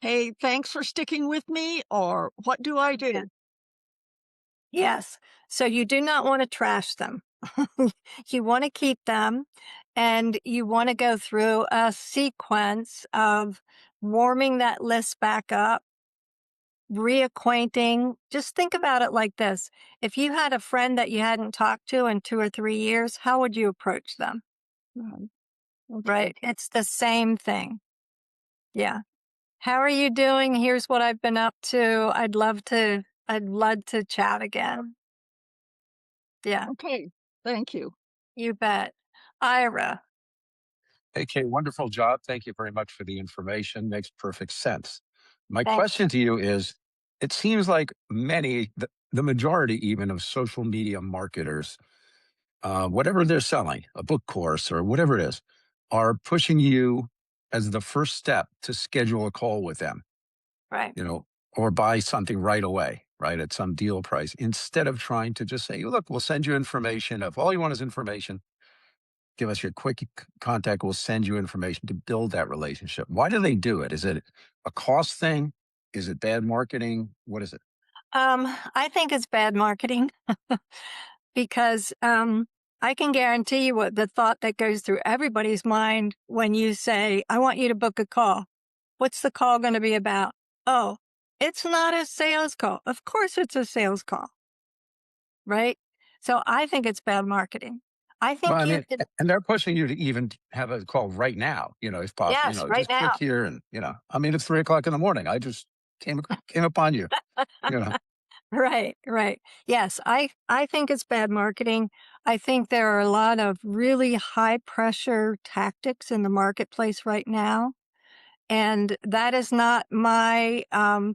"Hey, thanks for sticking with me," or what do I Yeah. do? Yes. So you do not want to trash them. You want to keep them, and you want to go through a sequence of warming that list back up, reacquainting. Just think about it like this. If you had a friend that you hadn't talked to in 2 or 3 years, how would you approach them? Right. Okay. Right? It's the same thing. Yeah. How are you doing? Here's what I've been up to. I'd love to chat again. Yeah, Okay. Thank you. you bet. Ira, AK, wonderful job. Thank you very much for the information. Makes perfect sense. My thanks. question to you is, it seems like the majority even of social media marketers, whatever they're selling, a book course or whatever it is, are pushing you as the first step to schedule a call with them, Right. you know, or buy something right away. right, at some deal price, instead of trying to just say, look, we'll send you information. If all you want is information, give us your quick contact. We'll send you information to build that relationship. Why do they do it? Is it a cost thing? Is it bad marketing? What is it? I think it's bad marketing because I can guarantee you what the thought that goes through everybody's mind when you say, I want you to book a call. What's the call going to be about? Oh, it's not a sales call. Of course, it's a sales call, right? So I think it's bad marketing. I Well, think I you mean, could, and they're pushing you to even have a call right now, if possible, yes, right just click now. here and, I mean, it's 3 o'clock in the morning. I just came upon you, you know. Right, right. Yes, I think it's bad marketing. I think there are a lot of really high pressure tactics in the marketplace right now. And that is not my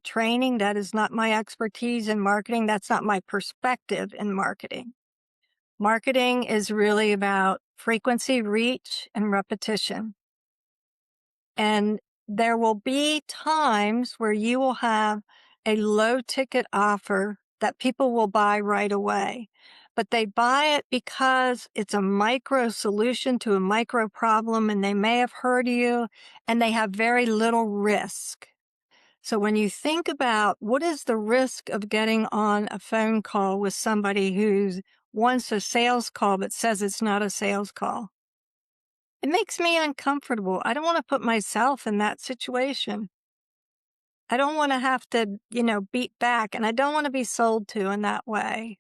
training. That is not my expertise in marketing. That's not my perspective in marketing. Marketing is really about frequency, reach, and repetition. And there will be times where you will have a low ticket offer that people will buy right away. But they buy it because it's a micro solution to a micro problem and they may have heard you and they have very little risk. So when you think about what is the risk of getting on a phone call with somebody who's wants a sales call but says it's not a sales call, it makes me uncomfortable. I don't want to put myself in that situation. I don't want to have to, beat back, and I don't want to be sold to in that way.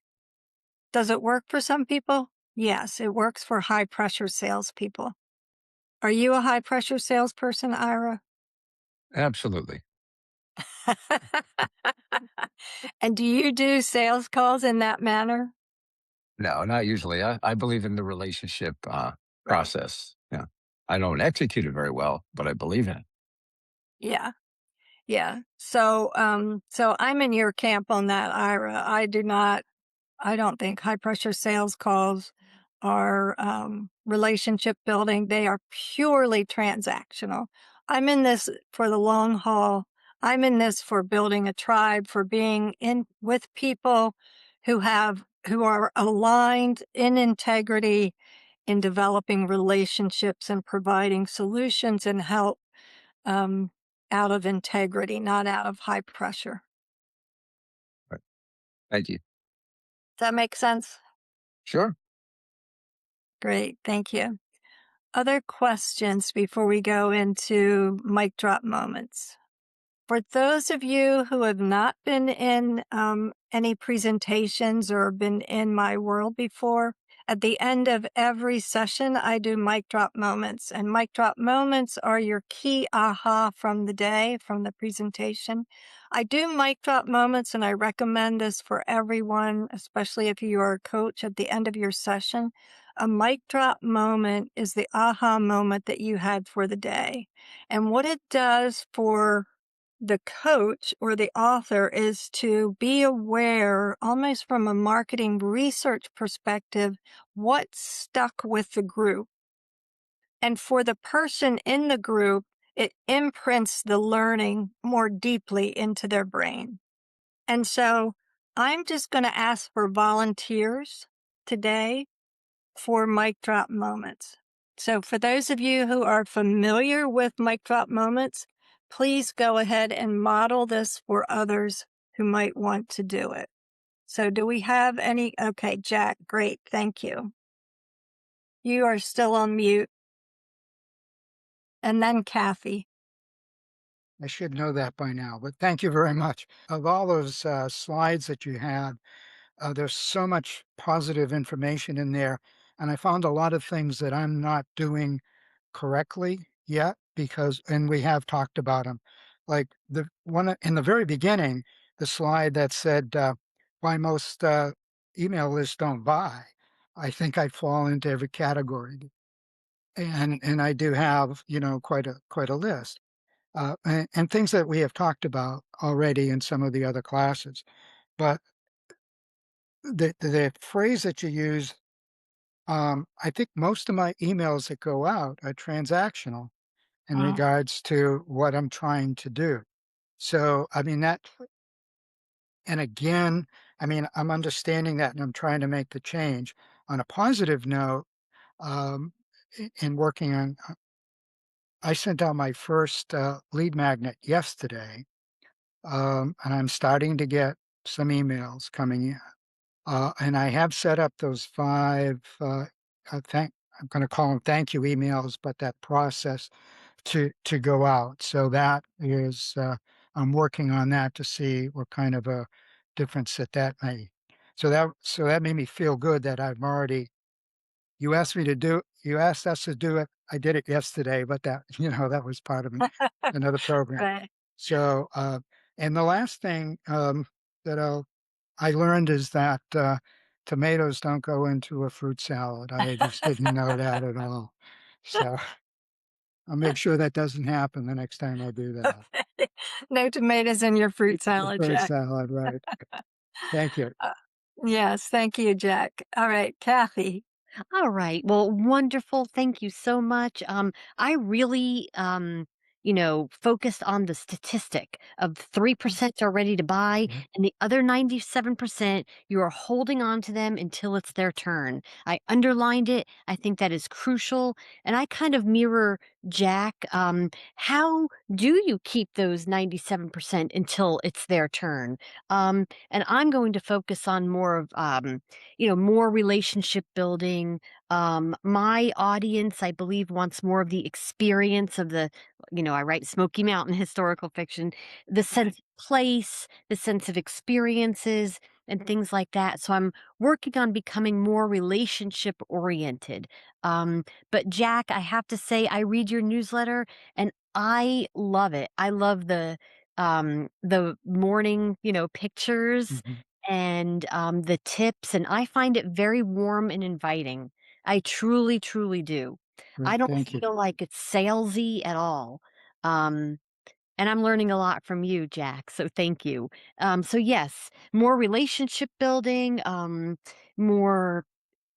Does it work for some people? Yes, it works for high pressure salespeople. Are you a high pressure salesperson, Ira? Absolutely. And do you do sales calls in that manner? No, not usually. I believe in the relationship Right. process. Yeah. I don't execute it very well, but I believe in it. Yeah. Yeah. So I'm in your camp on that, Ira. I don't think high pressure sales calls are relationship building. They are purely transactional. I'm in this for the long haul. I'm in this for building a tribe, for being in with people who are aligned in integrity in developing relationships and providing solutions and help um, out of integrity, not out of high pressure. Right. Thank you. Does that make sense? Sure. Great. Thank you. Other questions before we go into mic drop moments? For those of you who have not been in any presentations or been in my world before, at the end of every session, I do mic drop moments. And mic drop moments are your key aha from the day, from the presentation. I do mic drop moments, and I recommend this for everyone, especially if you are a coach at the end of your session. A mic drop moment is the aha moment that you had for the day. And what it does for the coach or the author is to be aware, almost from a marketing research perspective, what stuck with the group. And for the person in the group, it imprints the learning more deeply into their brain. And so I'm just going to ask for volunteers today for mic drop moments. So, for those of you who are familiar with mic drop moments, please go ahead and model this for others who might want to do it. So, do we have any? Okay, Jack, great. Thank you. You are still on mute. And then Kathy. I should know that by now, but thank you very much. Of all those slides that you had, there's so much positive information in there. And I found a lot of things that I'm not doing correctly yet and we have talked about them. Like the one in the very beginning, the slide that said why most email lists don't buy. I think I fall into every category. And I do have, quite a list and things that we have talked about already in some of the other classes. But the phrase that you use, I think most of my emails that go out are transactional in Mm, regards to what I'm trying to do. So, I mean, And again, I mean, I'm understanding that and I'm trying to make the change. On a positive note, um, in working on, I sent out my first lead magnet yesterday, and I'm starting to get some emails coming in. And I have set up those 5, thank I'm gonna call them thank you emails, but that process to go out. So that is, I'm working on that to see what kind of a difference that may. So that made me feel good that I've already you asked us to do it. I did it yesterday, but that, that was part of another program. Right. So, and the last thing, that I learned is that, tomatoes don't go into a fruit salad. I just didn't know that at all. So, I'll make sure that doesn't happen the next time I do that. No tomatoes in your fruit The salad, fruit Jack. salad, right. Thank you. Uh, yes, thank you, Jack. All right, Kathy. All right. Well, wonderful. Thank you so much. I really, focused on the statistic of 3% are ready to buy, Mhm. and the other 97% you are holding on to them until it's their turn. I underlined it. I think that is crucial. And I kind of mirror Jack. How do you keep those 97% until it's their turn? And I'm going to focus on more of, more relationship building. My audience, I believe, wants more of the experience of I write Smoky Mountain historical fiction, the sense of place, the sense of experiences, and things like that. So I'm working on becoming more relationship oriented. But Jack, I have to say, I read your newsletter and I love it. I love the morning, pictures Mhm. and the tips, and I find it very warm and inviting. I truly, truly do. I Great, don't thank you. feel like it's salesy at all. Um, and I'm learning a lot from you, Jack. So thank you. So yes, more relationship building, more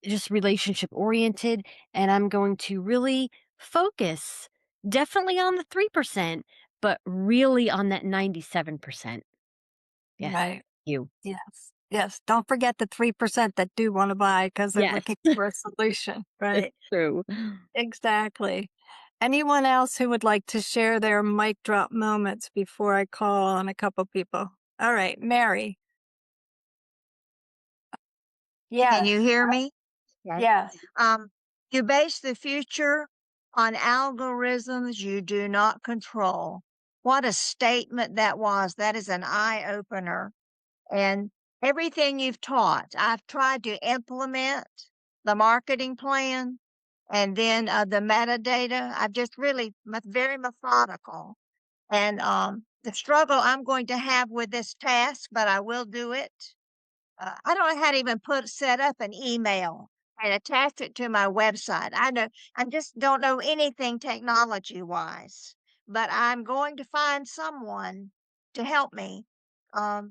just relationship oriented, and I'm going to really focus definitely on the 3%, but really on that 97%. Yes. Right. You. Yes. Yes. Don't forget the 3% that do want to buy because they're Yes. looking for a solution. It's Right. true. Exactly. Anyone else who would like to share their mic drop moments before I call on a couple people? All right, Mary. Can you Yes. hear me? Okay. Yes. Um, you base the future on algorithms you do not control. What a statement that was. That is an eye opener. And everything you've taught, I've tried to implement the marketing plan and then the metadata. I've just really very methodical. And the struggle I'm going to have with this task, but I will do it. I don't know how to even set up an email and attach it to my website. I just don't know anything technology wise, but I'm going to find someone to help me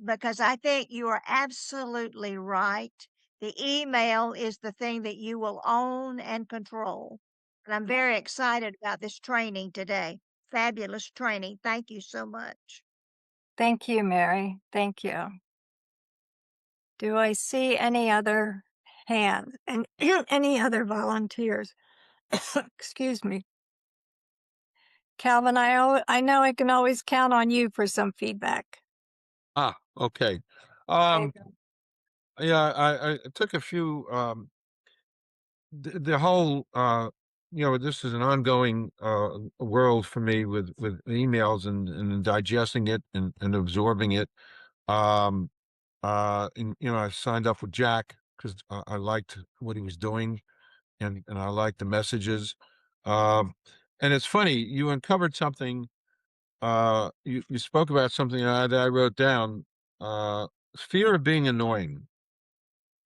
because I think you are absolutely right. The email is the thing that you will own and control. And I'm very excited about this training today. Fabulous training. Thank you so much. Thank you, Mary. Thank you. Do I see any other hands and any other volunteers? Excuse me. Calvin, I know I can always count on you for some feedback. Okay. There you Um, go. yeah, I took a few, the whole, this is an ongoing, world for me with emails and digesting it and absorbing it. Um, and, I signed up with Jack because I liked what he was doing and I liked the messages. Um, and it's funny, you uncovered something, you spoke about something that I wrote down, fear of being annoying.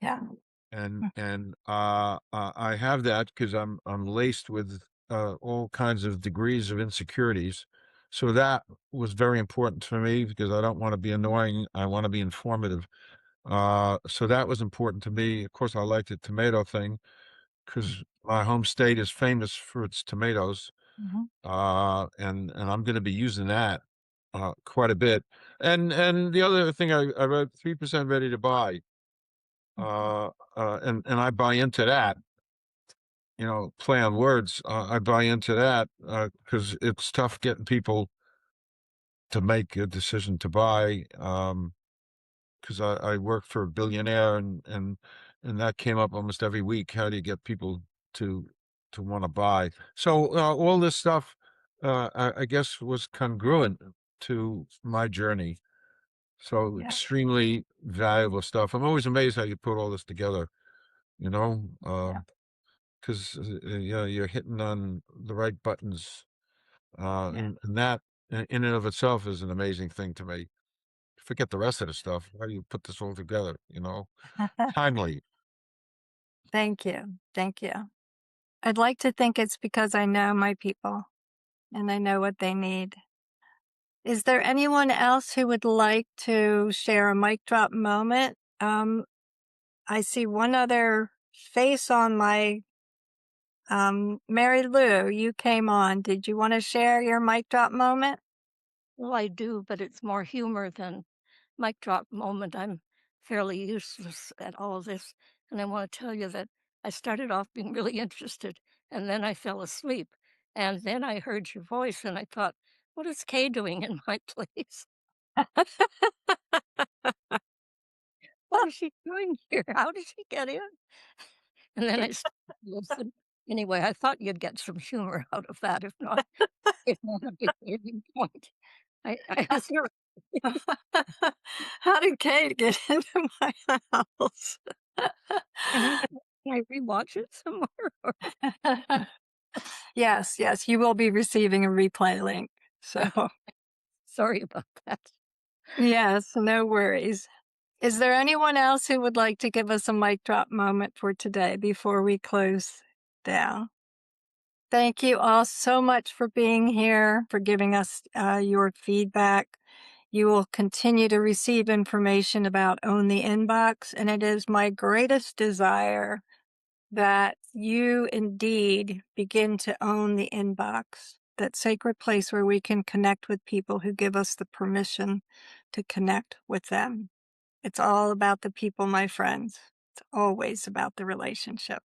Yeah. And I have that because I'm laced with all kinds of degrees of insecurities. So that was very important for me because I don't want to be annoying. I want to be informative. So that was important to me. Of course, I like the tomato thing because my home state is famous for its tomatoes. Mhm. And I'm going to be using that. quite a bit. And the other thing I wrote 3% ready to buy. And I buy into that, play on words. I buy into that because it's tough getting people to make a decision to buy. Because I work for a billionaire, and that came up almost every week. How do you get people to want to buy? So all this stuff, I guess, was congruent to my journey. So Yeah. extremely valuable stuff. I'm always amazed how you put all this together. You know, Yeah. because you're hitting on the right buttons, Yeah. and that in and of itself is an amazing thing to me. Forget the rest of the stuff. How do you put this all together? Timely. Thank you. Thank you. I'd like to think it's because I know my people and I know what they need. Is there anyone else who would like to share a mic drop moment? I see one other face on my Mary Lou, you came on. Did you want to share your mic drop moment? Well, I do, but it's more humor than mic drop moment. I'm fairly useless at all of this. And I want to tell you that I started off being really interested and then I fell asleep. And then I heard your voice and I thought, what is Kay doing in my place? What is she doing here? How did she get in? And then I started to listen. Anyway, I thought you'd get some humor out of that, if not, if not a big saving point. I was here. How did Kate get into my house? Can I rewatch it some more? Yes, yes, you will be receiving a replay link. So, Okay, sorry about that. yes, no worries. Is there anyone else who would like to give us a mic drop moment for today before we close down? Thank you all so much for being here, for giving us your feedback. You will continue to receive information about Own the Inbox, and it is my greatest desire that you indeed begin to own the inbox, that sacred place where we can connect with people who give us the permission to connect with them. It's all about the people, my friends. It's always about the relationship.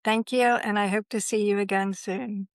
Thank you, and I hope to see you again soon.